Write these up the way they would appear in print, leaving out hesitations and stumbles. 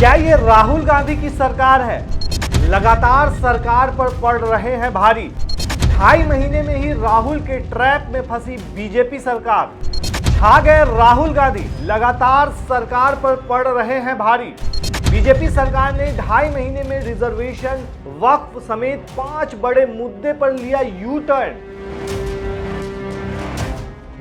क्या ये राहुल गांधी की सरकार है? लगातार सरकार पर पड़ रहे हैं भारी। 2.5 महीने में ही राहुल के ट्रैप में फंसी बीजेपी सरकार। छा गए राहुल गांधी, लगातार सरकार पर पड़ रहे हैं भारी। बीजेपी सरकार ने 2.5 महीने में रिजर्वेशन, वक्फ समेत 5 बड़े मुद्दे पर लिया यू टर्न।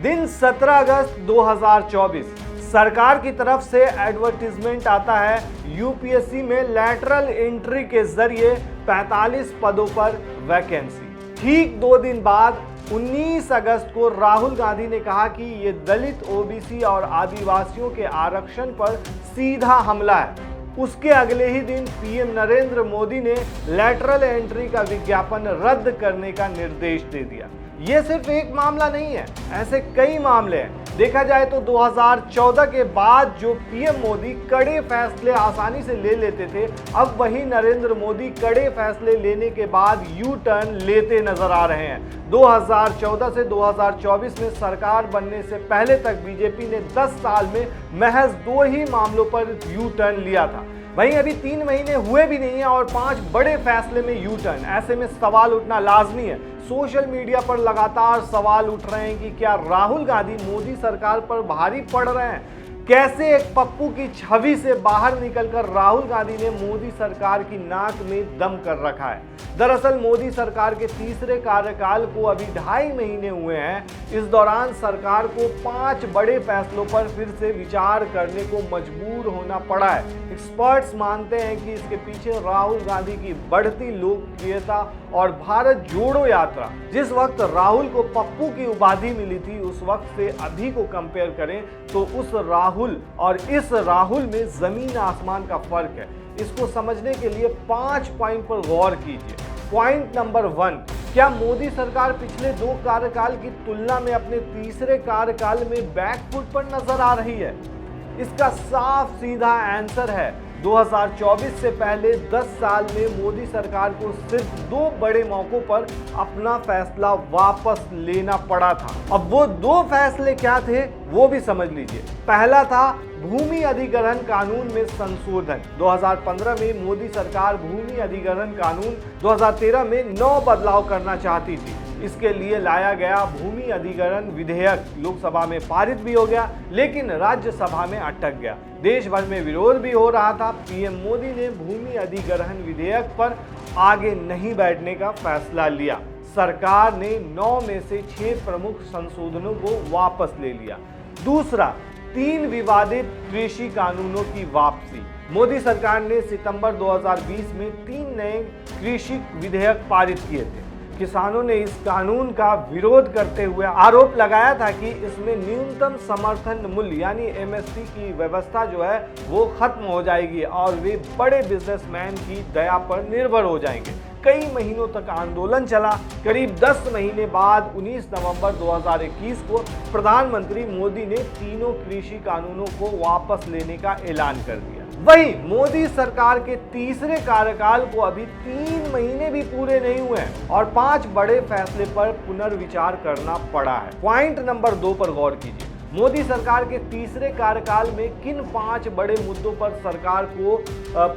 दिन 17 अगस्त 2024 सरकार की तरफ से एडवर्टीजमेंट आता है। यूपीएससी में लैटरल एंट्री के जरिए 45 पदों पर वैकेंसी। ठीक 2 दिन बाद 19 अगस्त को राहुल गांधी ने कहा कि ये दलित, ओबीसी और आदिवासियों के आरक्षण पर सीधा हमला है। उसके अगले ही दिन पीएम नरेंद्र मोदी ने लैटरल एंट्री का विज्ञापन रद्द करने का निर्देश दे दिया। ये सिर्फ एक मामला नहीं है, ऐसे कई मामले हैं। देखा जाए तो 2014 के बाद जो पीएम मोदी कड़े फैसले आसानी से ले लेते थे, अब वही नरेंद्र मोदी कड़े फैसले लेने के बाद यू टर्न लेते नजर आ रहे हैं। 2014 से 2024 में सरकार बनने से पहले तक बीजेपी ने 10 साल में महज 2 ही मामलों पर यू टर्न लिया था। वहीं अभी 3 महीने हुए भी नहीं है और 5 बड़े फैसले में यू टर्न। ऐसे में सवाल उठना लाजमी है। सोशल मीडिया पर लगातार सवाल उठ रहे हैं कि क्या राहुल गांधी मोदी सरकार पर भारी पड़ रहे हैं? कैसे एक पप्पू की छवि से बाहर निकलकर राहुल गांधी ने मोदी सरकार की नाक में दम कर रखा है? दरअसल मोदी सरकार के तीसरे कार्यकाल को अभी 2.5 महीने हुए हैं। इस दौरान सरकार को 5 बड़े फैसलों पर फिर से विचार करने को मजबूर होना पड़ा है। एक्सपर्ट्स मानते हैं कि इसके पीछे राहुल गांधी की बढ़ती लोकप्रियता और भारत जोड़ो यात्रा। जिस वक्त राहुल को पप्पू की उपाधि मिली थी, उस वक्त से अभी को कंपेयर करें तो उस राहुल और इस राहुल में जमीन आसमान का फर्क है। इसको समझने के लिए 5 पॉइंट पर गौर कीजिए। पॉइंट नंबर 1, क्या मोदी सरकार पिछले 2 कार्यकाल की तुलना में अपने तीसरे कार्यकाल में बैकफुट पर नजर आ रही है? इसका साफ सीधा आंसर है 2024 से पहले 10 साल में मोदी सरकार को सिर्फ 2 बड़े मौकों पर अपना फैसला वापस लेना पड़ा था। अब वो 2 फैसले क्या थे वो भी समझ लीजिए। पहला था भूमि अधिग्रहण कानून में संशोधन। 2015 में मोदी सरकार भूमि अधिग्रहण कानून 2013 में 9 बदलाव करना चाहती थी। इसके लिए लाया गया भूमि अधिग्रहण विधेयक लोकसभा में पारित भी हो गया, लेकिन राज्यसभा में अटक गया। देश भर में विरोध भी हो रहा था। पीएम मोदी ने भूमि अधिग्रहण विधेयक पर आगे नहीं बैठने का फैसला लिया। सरकार ने 9 में से 6 प्रमुख संशोधनों को वापस ले लिया। दूसरा, 3 विवादित कृषि कानूनों की वापसी। मोदी सरकार ने सितंबर 2020 में 3 नए कृषि विधेयक पारित किए थे। किसानों ने इस कानून का विरोध करते हुए आरोप लगाया था कि इसमें न्यूनतम समर्थन मूल्य यानी एमएसपी की व्यवस्था जो है वो खत्म हो जाएगी और वे बड़े बिजनेसमैन की दया पर निर्भर हो जाएंगे। कई महीनों तक आंदोलन चला। करीब 10 महीने बाद 19 नवंबर 2021 को प्रधानमंत्री मोदी ने तीनों कृषि कानूनों को वापस लेने का ऐलान कर दिया। वहीं मोदी सरकार के तीसरे कार्यकाल को अभी 3 महीने भी पूरे नहीं हुए हैं और 5 बड़े फैसले पर पुनर्विचार करना पड़ा है। पॉइंट नंबर 2 पर गौर कीजिए। मोदी सरकार के तीसरे कार्यकाल में किन 5 बड़े मुद्दों पर सरकार को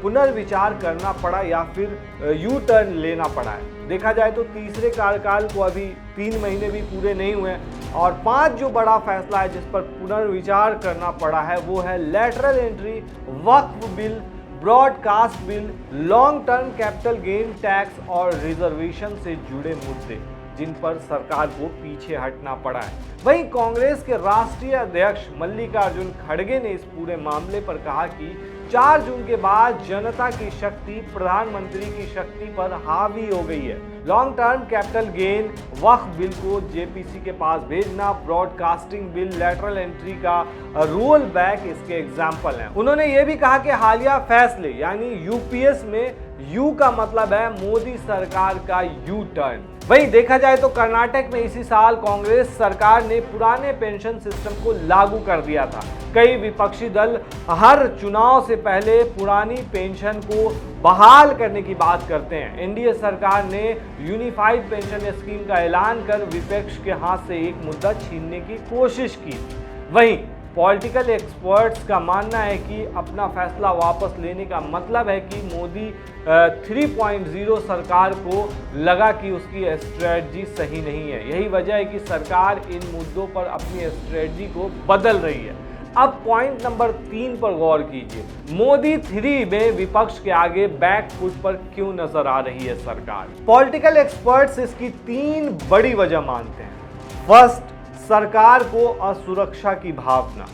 पुनर्विचार करना पड़ा या फिर यू टर्न लेना पड़ा है? देखा जाए तो तीसरे कार्यकाल को अभी 3 महीने भी पूरे नहीं हुए और 5 जो बड़ा फैसला है जिस पर पुनर्विचार करना पड़ा है वो है लैटरल एंट्री, वक्फ bill, broadcast bill, long term capital gain tax और रिजर्वेशन से जुड़े मुद्दे, जिन पर सरकार को पीछे हटना पड़ा है। वहीं कांग्रेस के राष्ट्रीय अध्यक्ष मल्लिकार्जुन खड़गे ने इस पूरे मामले पर कहा कि 4 जून के बाद जनता की शक्ति प्रधानमंत्री की शक्ति पर हावी हो गई है। लॉन्ग टर्म कैपिटल गेन, वक्फ बिल को जेपीसी के पास भेजना, ब्रॉडकास्टिंग बिल, लैटरल एंट्री का रोल बैक इसके एग्जाम्पल हैं। उन्होंने ये भी कहा कि हालिया फैसले यानी यूपीएस में यू का मतलब है मोदी सरकार का यू टर्न। वहीं देखा जाए तो कर्नाटक में इसी साल कांग्रेस सरकार ने पुराने पेंशन सिस्टम को लागू कर दिया था। कई विपक्षी दल हर चुनाव से पहले पुरानी पेंशन को बहाल करने की बात करते हैं। एनडीए सरकार ने यूनिफाइड पेंशन स्कीम का ऐलान कर विपक्ष के हाथ से एक मुद्दा छीनने की कोशिश की। वहीं पॉलिटिकल एक्सपर्ट्स का मानना है कि अपना फैसला वापस लेने का मतलब है कि मोदी 3.0 सरकार को लगा कि उसकी स्ट्रेटजी सही नहीं है। यही वजह है कि सरकार इन मुद्दों पर अपनी स्ट्रेटजी को बदल रही है। अब पॉइंट नंबर 3 पर गौर कीजिए। मोदी 3 में विपक्ष के आगे बैक फुट पर क्यों नजर आ रही है सरकार? पॉलिटिकल एक्सपर्ट्स इसकी 3 बड़ी वजह मानते हैं। फर्स्ट, सरकार को असुरक्षा की भावना।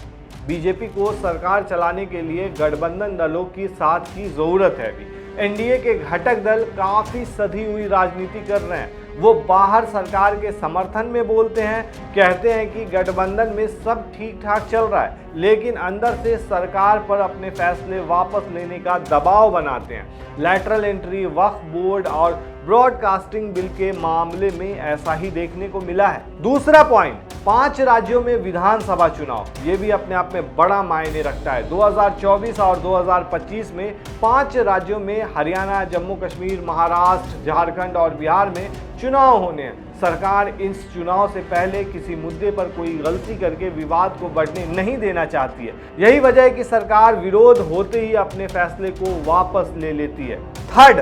बीजेपी को सरकार चलाने के लिए गठबंधन दलों की साथ की जरूरत है। अभी एनडीए के घटक दल काफी सधी हुई राजनीति कर रहे हैं। वो बाहर सरकार के समर्थन में बोलते हैं, कहते हैं कि गठबंधन में सब ठीक ठाक चल रहा है, लेकिन अंदर से सरकार पर अपने फैसले वापस लेने का दबाव बनाते हैं। लैटरल एंट्री, वक्फ बोर्ड और ब्रॉडकास्टिंग बिल के मामले में ऐसा ही देखने को मिला है। दूसरा पॉइंट, 5 राज्यों में विधानसभा चुनाव, ये भी अपने आप में बड़ा मायने रखता है। 2024 और 2025 में 5 राज्यों में हरियाणा, जम्मू कश्मीर, महाराष्ट्र, झारखंड और बिहार में चुनाव होने हैं। सरकार इन चुनाव से पहले किसी मुद्दे पर कोई गलती करके विवाद को बढ़ने नहीं देना चाहती है। यही वजह है कि सरकार विरोध होते ही अपने फैसले को वापस ले लेती है। थर्ड,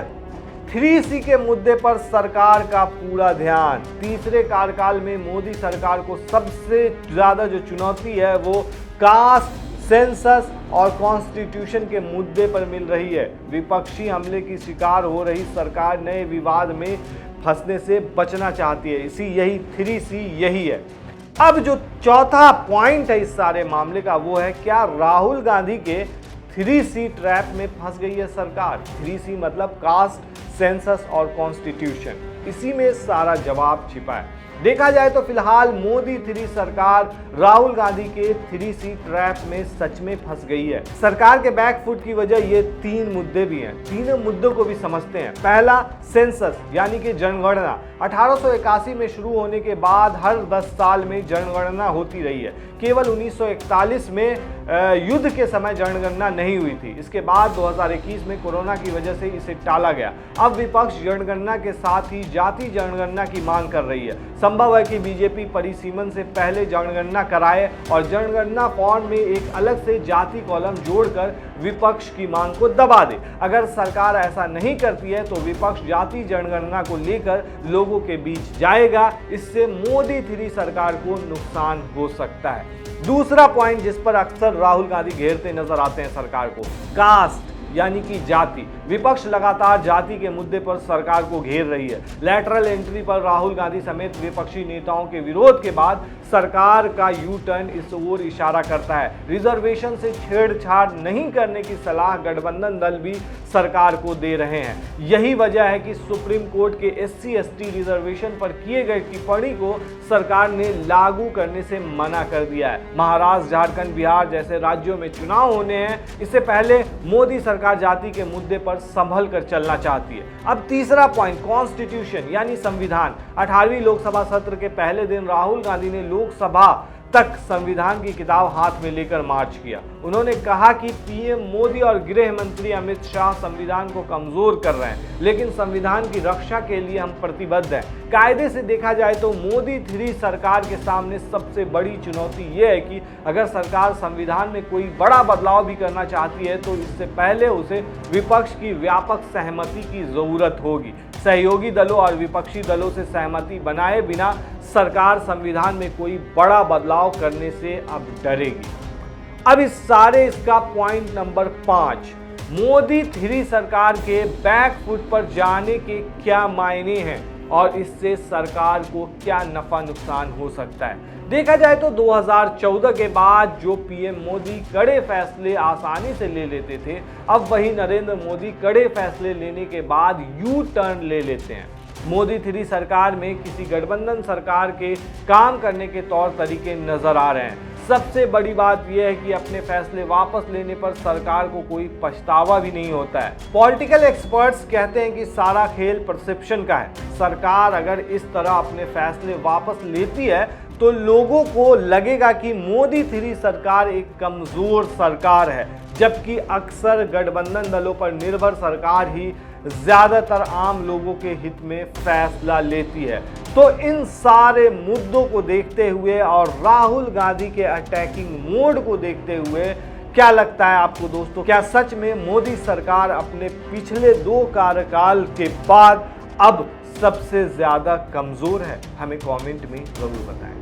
3C के मुद्दे पर सरकार का पूरा ध्यान। तीसरे कार्यकाल में मोदी सरकार को सबसे ज्यादा जो चुनौती है वो कास्ट, सेंसस और कॉन्स्टिट्यूशन के मुद्दे पर मिल रही है। विपक्षी हमले की शिकार हो रही सरकार नए विवाद में फंसने से बचना चाहती है। यही 3C यही है। अब जो चौथा पॉइंट है इस सारे मामले का वो है, क्या राहुल गांधी के 3C ट्रैप में फंस गई है सरकार? 3C मतलब कास्ट, सेंसस और कॉन्स्टिट्यूशन। इसी में सारा जवाब छिपा है। देखा जाए तो फिलहाल मोदी 3 सरकार राहुल गांधी के 3C ट्रैप में सच में फंस गई है। सरकार के बैकफुट की वजह ये 3 मुद्दे भी हैं। तीनों मुद्दों को भी समझते हैं। पहला, सेंसस यानी कि जनगणना। 1881 में शुरू होने के बाद हर 10 साल में जनगणना होती रही है। केवल 1941 में युद्ध के समय जनगणना नहीं हुई थी। इसके बाद 2021 में कोरोना की वजह से इसे टाला गया। अब विपक्ष जनगणना के साथ ही जाति जनगणना की मांग कर रही है। संभव है कि बीजेपी परिसीमन से पहले जनगणना कराए और जनगणना फॉर्म में एक अलग से जाति कॉलम जोड़कर विपक्ष की मांग को दबा दे। अगर सरकार ऐसा नहीं करती है तो विपक्ष जाति जनगणना को लेकर लोगों के बीच जाएगा। इससे मोदी 3 सरकार को नुकसान हो सकता है। दूसरा पॉइंट जिस पर अक्सर राहुल गांधी घेरते नजर आते हैं सरकार को, कास्ट यानी कि जाति। विपक्ष लगातार जाति के मुद्दे पर सरकार को घेर रही है। लैटरल एंट्री पर राहुल गांधी समेत विपक्षी नेताओं के विरोध के बाद सरकार का यू टर्न इस ओर इशारा करता है। रिजर्वेशन से छेड़छाड़ नहीं करने की सलाह गठबंधन दल भी सरकार को दे रहे हैं। यही वजह है कि सुप्रीम कोर्ट के SC/ST रिजर्वेशन पर किए गए टिप्पणी को सरकार ने लागू करने से मना कर दिया है। महाराष्ट्र, झारखंड, बिहार जैसे राज्यों में चुनाव होने हैं। इससे पहले मोदी सरकार जाति के मुद्दे पर संभल कर चलना चाहती है। अब तीसरा पॉइंट, कॉन्स्टिट्यूशन यानी संविधान। 18वीं लोकसभा सत्र के पहले दिन राहुल गांधी ने लोकसभा तक संविधान की किताब हाथ में लेकर मार्च किया। उन्होंने कहा कि पीएम मोदी और गृह मंत्री अमित शाह संविधान को कमजोर कर रहे हैं, लेकिन संविधान की रक्षा के लिए हम प्रतिबद्ध हैं। कायदे से देखा जाए तो मोदी 3 सरकार के सामने सबसे बड़ी चुनौती यह है कि अगर सरकार संविधान में कोई बड़ा बदलाव भी करना चाहती है तो इससे पहले उसे विपक्ष की व्यापक सहमति की जरूरत होगी। सहयोगी दलों और विपक्षी दलों से सहमति बनाए बिना सरकार संविधान में कोई बड़ा बदलाव करने से अब डरेगी। अब इस सारे इसका पॉइंट नंबर 5, मोदी 3 सरकार के बैकफुट पर जाने के क्या मायने हैं और इससे सरकार को क्या नफा नुकसान हो सकता है। देखा जाए तो 2014 के बाद जो पीएम मोदी कड़े फैसले आसानी से ले लेते थे, अब वही नरेंद्र मोदी कड़े फैसले लेने के बाद यू टर्न ले लेते हैं। मोदी 3 सरकार में किसी गठबंधन सरकार के काम करने के तौर तरीके नजर आ रहे हैं। सबसे बड़ी बात यह है कि अपने फैसले वापस लेने पर सरकार को कोई पछतावा भी नहीं होता है। पॉलिटिकल एक्सपर्ट्स कहते हैं कि सारा खेल परसेप्शन का है। सरकार अगर इस तरह अपने फैसले वापस लेती है तो लोगों को लगेगा कि मोदी 3 सरकार एक कमजोर सरकार है जबकि अक्सर गठबंधन दलों पर निर्भर सरकार ही ज्यादातर आम लोगों के हित में फैसला लेती है। तो इन सारे मुद्दों को देखते हुए और राहुल गांधी के अटैकिंग मोड को देखते हुए क्या लगता है आपको दोस्तों, क्या सच में मोदी सरकार अपने पिछले 2 कार्यकाल के बाद अब सबसे ज्यादा कमजोर है? हमें कमेंट में जरूर बताएं।